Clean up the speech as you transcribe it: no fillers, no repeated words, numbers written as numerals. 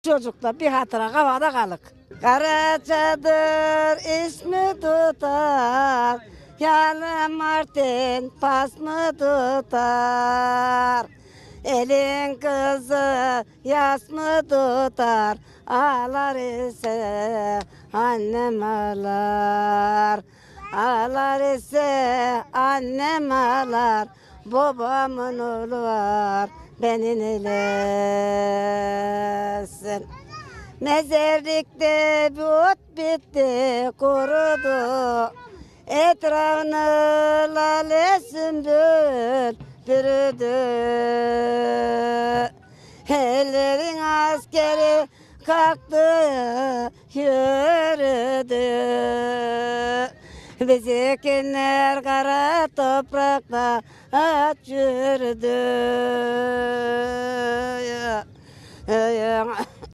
Çocukla bir hatıra havada kalık. Kara çadır ismi tutar, yalı martin pas mı tutar? Elin kızı yas mı tutar, ağlar ise annem ağlar. Ağlar ise annem ağlar, babamın oğlu var, beni neylesin. Mezarlıkta bir ot bitti, kurudu. Etrafını lale sümbül bürüdü. Ellerin askeri kalktı, yürüdü. Bizimkiler kara toprakta at yürüdü.